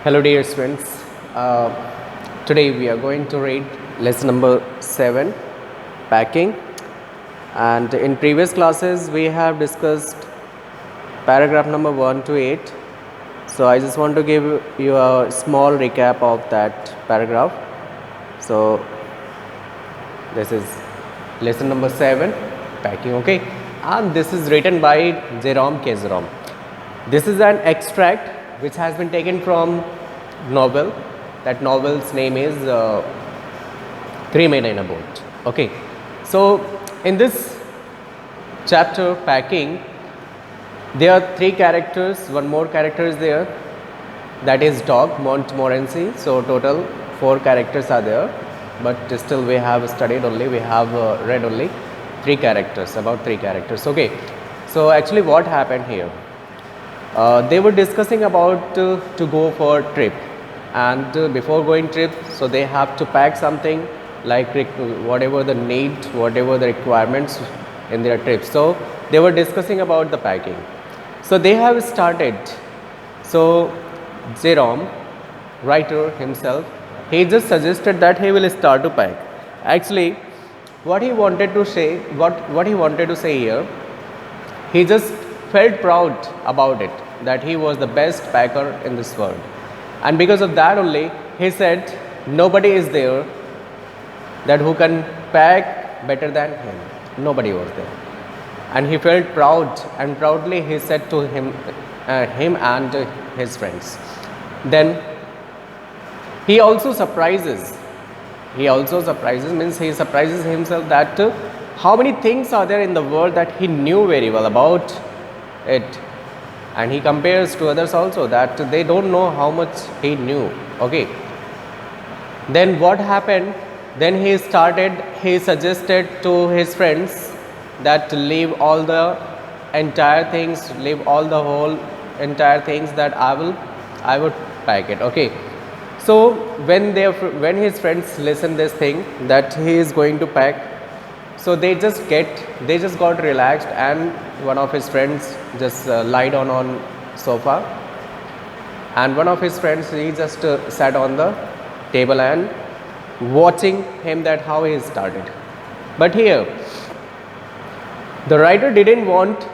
Hello dear students, uh, today we are going to read lesson number 7, packing, and in previous classes we have discussed paragraph number 1 to 8. So I just want to give you a small recap of that paragraph. So this is lesson number 7, packing, okay, and this is written by Jerome K. Jerome. This is an extract which has been taken from novel. That novel's name is Three Men in a Boat. Okay, so in this chapter, packing, there are 3 characters. One more character is there. That is dog Montmorency. So total 4 characters are there. But still we have studied only. We have read only 3 characters. About 3 characters. Okay. So actually, what happened here? They were discussing about to go for trip, and before going trip, so they have to pack something like whatever the need, whatever the requirements in their trip. So they were discussing about the packing. So they have started. So Jerome, writer himself, he just suggested that he will start to pack. Actually, what he wanted to say, what he wanted to say here, he just felt proud about it, that he was the best packer in this world, and because of that only he said nobody is there that who can pack better than him. Nobody was there, and he felt proud, and proudly he said to him and his friends. Then he also surprises means he surprises himself that how many things are there in the world that he knew very well about it, and he compares to others also that they don't know how much he knew. Okay, then what happened? Then he suggested to his friends that leave all the entire things, leave all the whole entire things, that I would pack it. Okay, so when his friends listen this thing that he is going to pack, so they just got relaxed, and one of his friends just lied on sofa, and one of his friends, he just sat on the table and watching him that how he started. But here the writer didn't want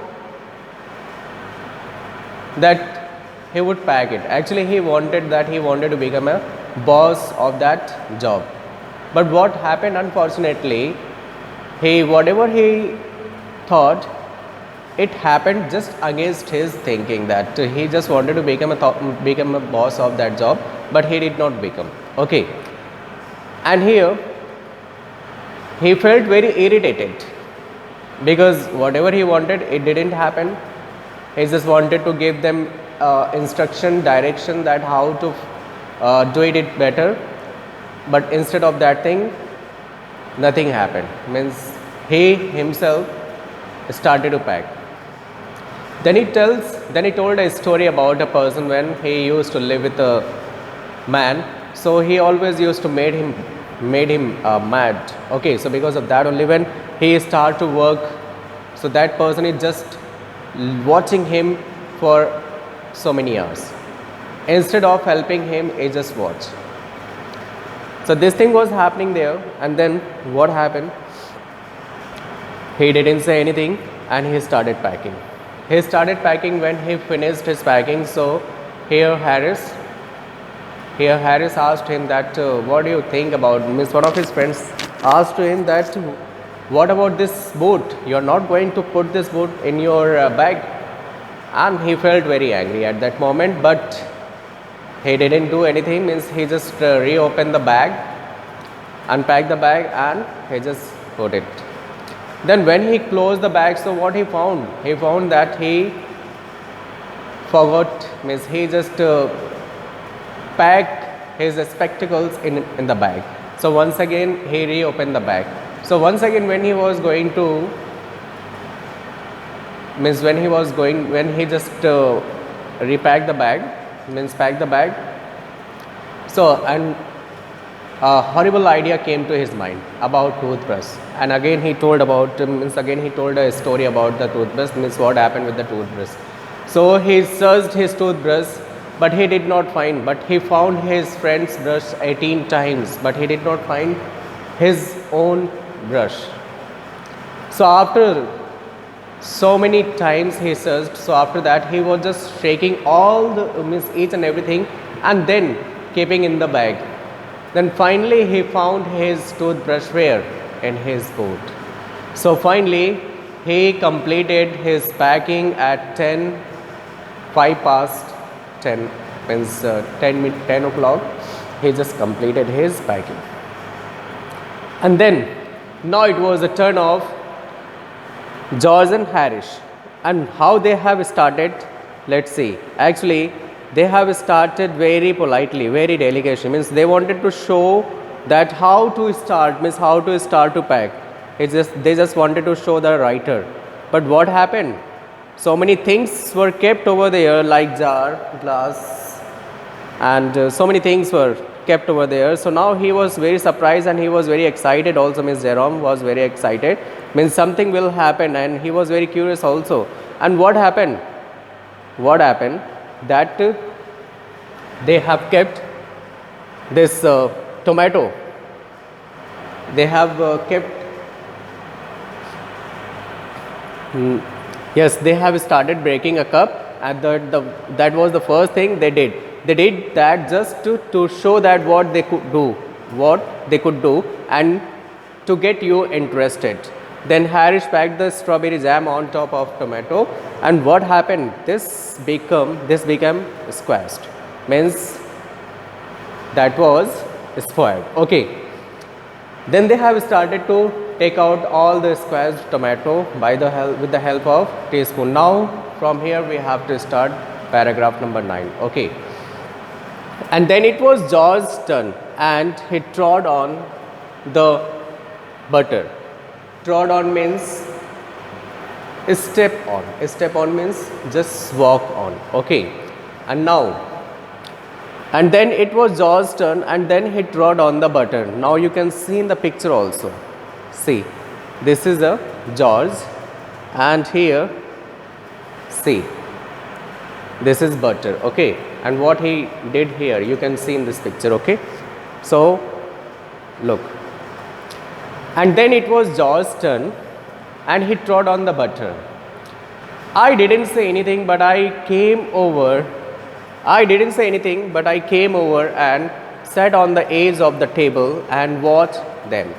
that he would pack it. Actually, he wanted to become a boss of that job. But what happened, unfortunately, whatever he thought, it happened just against his thinking, that he just wanted to become a boss of that job, but he did not become. Okay, and here he felt very irritated because whatever he wanted, it didn't happen. He just wanted to give them instruction, direction, that how to do it better, but instead of that thing, nothing happened. Means he himself started to pack. Then he told a story about a person when he used to live with a man. So he always used to made him mad. Okay, so because of that only, when he start to work, so that person is just watching him for so many hours. Instead of helping him, he just watch. So this thing was happening there, and then what happened? He didn't say anything, and he started packing. When he finished his packing. So here Harris asked him that what do you think about, Miss, one of his friends asked to him that what about this boot? You are not going to put this boot in your bag? And he felt very angry at that moment, but he didn't do anything. Means he just reopened the bag, unpacked the bag, and he just put it. Then when he closed the bag, so what he found? He found that he forgot, means he just packed his spectacles in the bag. So once again he reopened the bag. So once again when he just repacked the bag, means packed the bag. So and a horrible idea came to his mind about toothbrush, and again he told a story about the toothbrush, means what happened with the toothbrush. So he searched his toothbrush but he did not find. But he found his friend's brush 18 times, but he did not find his own brush. So after so many times he searched, so after that he was just shaking all the means each and everything and then keeping in the bag. Then finally he found his toothbrush where? In his boot. So finally he completed his packing at 5 past 10, means 10 o'clock. He just completed his packing. And then now it was the turn of George and Harish. And how they have started, let's see. Actually, they have started very politely, very delicately. Means they wanted to show that how to start, means how to start to pack. They just wanted to show the writer. But what happened? So many things were kept over there, like jar, glass, and so many things were kept over there. So now he was very surprised and he was very excited also. Miss Jerome was very excited. Means something will happen, and he was very curious also. And what happened? What happened? That they have kept this tomato. They have kept. Yes, they have started breaking a cup, and that was the first thing they did. They did that just to show that what they could do, and to get you interested. Then Harish packed the strawberry jam on top of tomato, and what happened? This became squashed. Means that was spoiled. Okay. Then they have started to take out all the squashed tomato with the help of teaspoon. Now from here we have to start paragraph number 9. Okay. And then it was George's turn, and he trod on the butter. Trod on means step on. Step on means just walk on. Okay. And then it was George's turn, and then he trod on the butter. Now you can see in the picture also. See, this is a George, and here, see, this is butter. Okay. And what he did here, you can see in this picture. Okay. So look. And then it was George's turn, and he trod on the butter. I didn't say anything, but I came over. And sat on the edge of the table and watched them.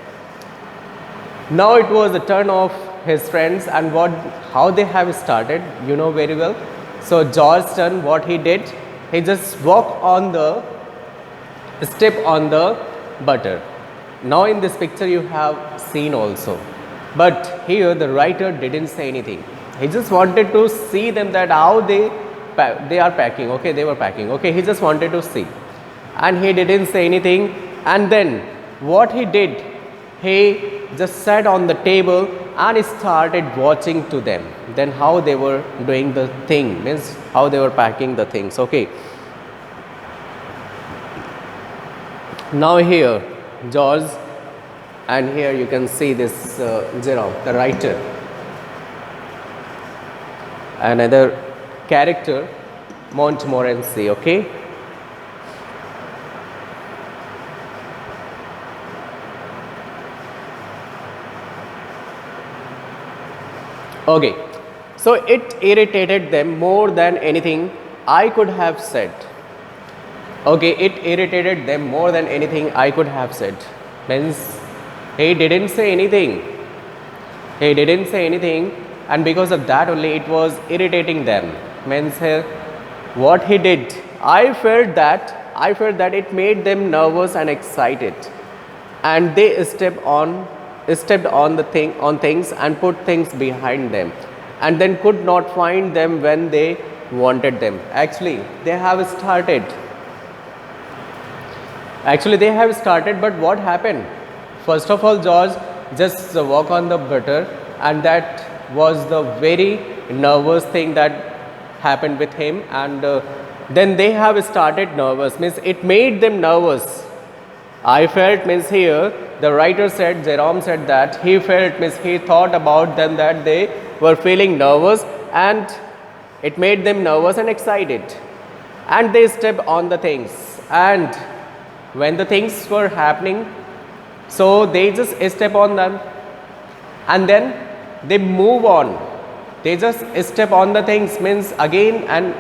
Now it was the turn of his friends, and how they have started, you know very well. So George's turn, what he did, he just walked on the step on the butter. Now in this picture you have seen also, but here the writer didn't say anything. He just wanted to see them, that how they are packing. Okay, they were packing. Okay, he just wanted to see, and he didn't say anything. And then what he did, he just sat on the table and started watching to them. Then how they were doing the thing, means how they were packing the things. Okay. Now here George, and here you can see this Jerome, the writer. Another character, Montmorency. Okay. Okay. So it irritated them more than anything I could have said. Okay, it irritated them more than anything I could have said. Means he didn't say anything. He didn't say anything, and because of that only it was irritating them. Means what he did, I felt that it made them nervous and excited, and they stepped on things and put things behind them, and then could not find them when they wanted them. Actually they have started, but what happened? First of all, George just walk on the butter, and that was the very nervous thing that happened with him. And then they have started nervous, means it made them nervous. I felt, means here the writer said, Jerome said that he felt, means he thought about them, that they were feeling nervous, and it made them nervous and excited. and they step on the things. And when the things were happening, so they just step on them, and then they move on. They just step on the things, means again, and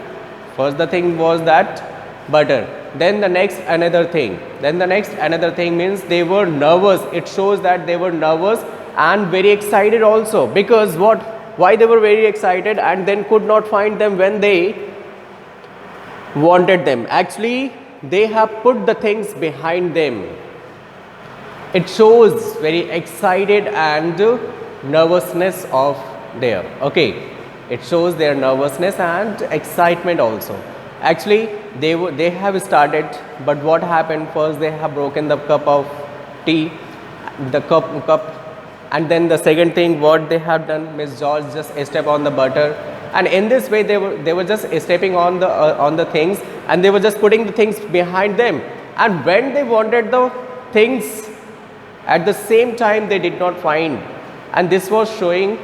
first the thing was that butter, then the next another thing, then the next another thing, means they were nervous. It shows that they were nervous and very excited also, because what, why they were very excited and then could not find them when they wanted them. Actually, they have put the things behind them. It shows very excited and nervousness of there. Okay, it shows their nervousness and excitement also. Actually, they have started, but what happened, first they have broken the cup of tea, the cup, and then the second thing what they have done, Miss George just step on the butter, and in this way they were just stepping on the things, and they were just putting the things behind them, and when they wanted the things, at the same time they did not find, and this was showing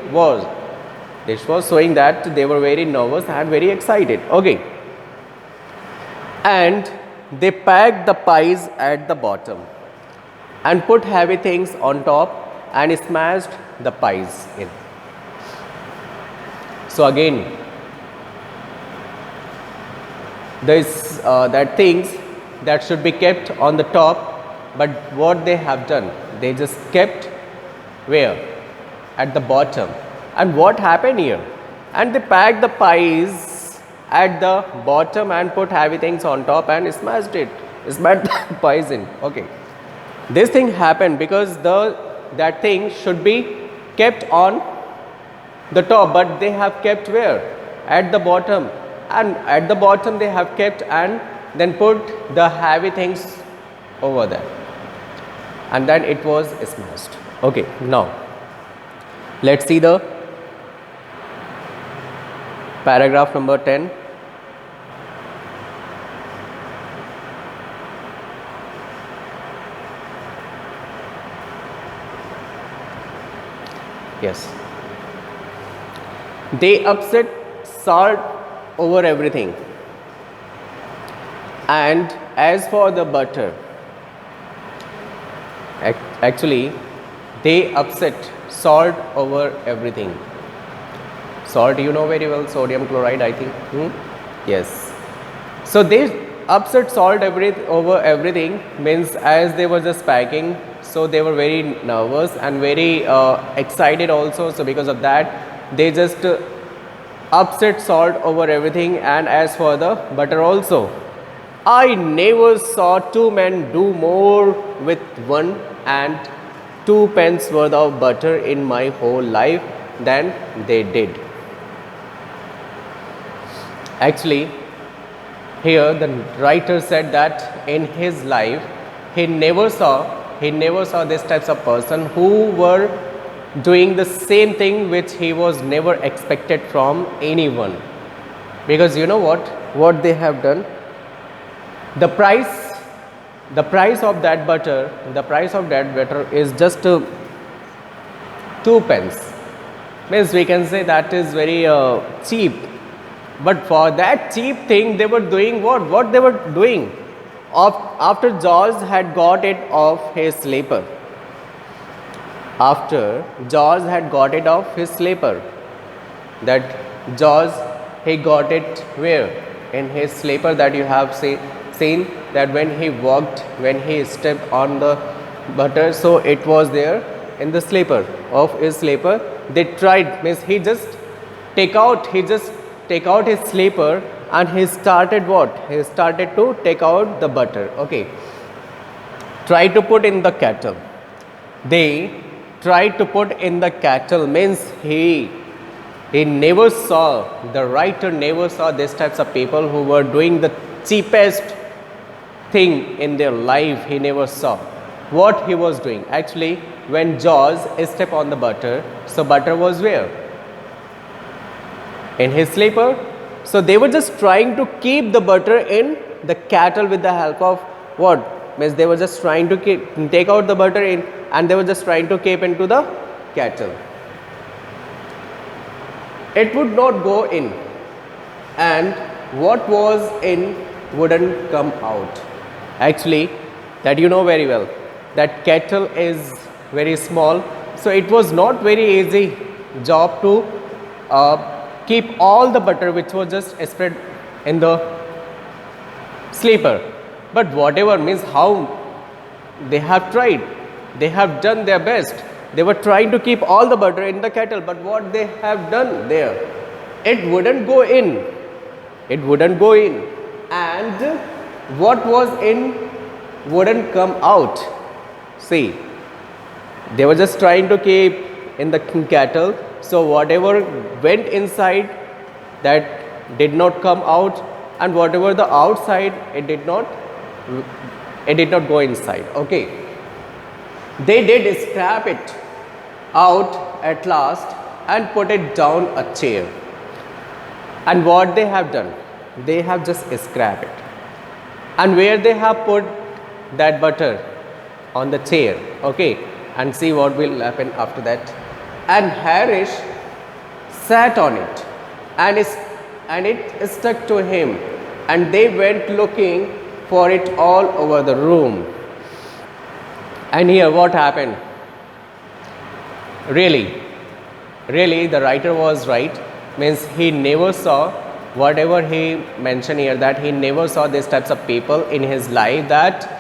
that they were very nervous and very excited. Okay, and they packed the pies at the bottom and put heavy things on top and smashed the pies in. So again, this that things that should be kept on the top, but what they have done, they just kept where? At the bottom. And what happened here? And they packed the pies at the bottom and put heavy things on top and smashed the pies in. Okay, this thing happened because that thing should be kept on the top, but they have kept where? At the bottom. And at the bottom they have kept and then put the heavy things over there, and then it was smashed. Okay, now let's see the paragraph number 10. Yes, they upset salt over everything, and as for the butter, actually they upset salt over everything. Salt, you know very well, sodium chloride, I think. Yes. So they upset salt over everything, means as they were just packing, so they were very nervous and very excited also. So because of that, they just upset salt over everything, and as for the butter also. I never saw two men do more with 1 and 2 pence worth of butter in my whole life than they did. Actually, here the writer said that in his life he never saw this types of person who were doing the same thing which he was never expected from anyone. Because you know what they have done, the price of that butter is just 2 pence, means we can say that is very cheap. But for that cheap thing, they were doing what they were doing. After George had got it off his slipper, that George, he got it where? In his slipper, that you have seen that when he stepped on the butter, so it was there in the slipper of his slipper. They tried, means he just take out his slipper, and he started to take out the butter. Okay, try to put in the kettle. They tried to put in the kettle, means the writer never saw these types of people who were doing the cheapest thing in their life. He never saw what he was doing. Actually, when George stepped on the butter, so butter was where? In his slipper. So they were just trying to keep the butter in the kettle with the help of what? Means they were just trying to take out the butter in, and they were just trying to keep into the kettle. It would not go in, and what was in wouldn't come out. Actually, that you know very well, that kettle is very small, so it was not very easy job to keep all the butter which was just spread in the sleeper. But whatever, means how they have tried, they have done their best. They were trying to keep all the butter in the kettle, but what they have done there, it wouldn't go in. It wouldn't go in, and what was in wouldn't come out. See, they were just trying to keep in the kettle, so whatever went inside, that did not come out, and whatever the outside, it did not go inside. Okay, they did scrap it out at last and put it down a chair. And what they have done, they have just scrapped it, and where they have put that butter, on the chair. Okay, and see what will happen after that. And Harish sat on it, and it stuck to him, and they went looking for it all over the room. And here what happened? Really the writer was right, means he never saw, whatever he mentioned here, that he never saw these types of people in his life, that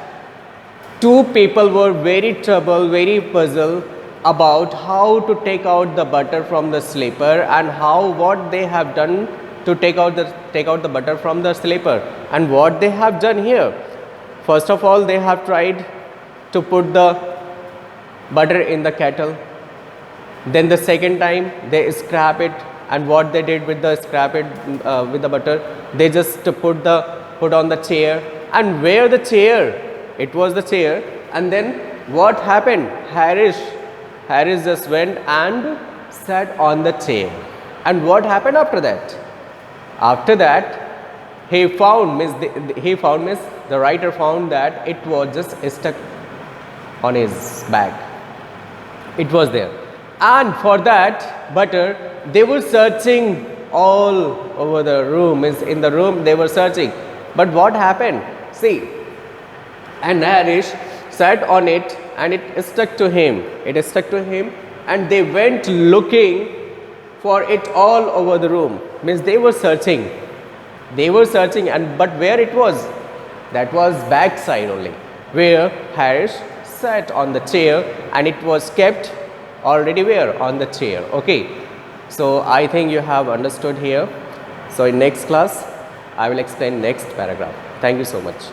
two people were very troubled, very puzzled about how to take out the butter from the sleeper, and what they have done to take out the butter from the sleeper. And what they have done here, first of all, they have tried to put the butter in the kettle. Then the second time they scrap it, and what they did with the with the butter, they just put on the chair. And where the chair, it was the chair. And then what happened? Harish just went and sat on the chair. And what happened after that? After that, he found, means the writer found that it was just stuck on his bag. It was there. And for that butter, they were searching all over the room, means in the room they were searching. But what happened? See, and Harish sat on it, and it stuck to him. And they went looking for it all over the room, means they were searching, and but where it was? That was backside only, where Harish sat on the chair, and it was kept already where? On the chair. Okay, so I think you have understood here. So in next class, I will explain next paragraph. Thank you so much.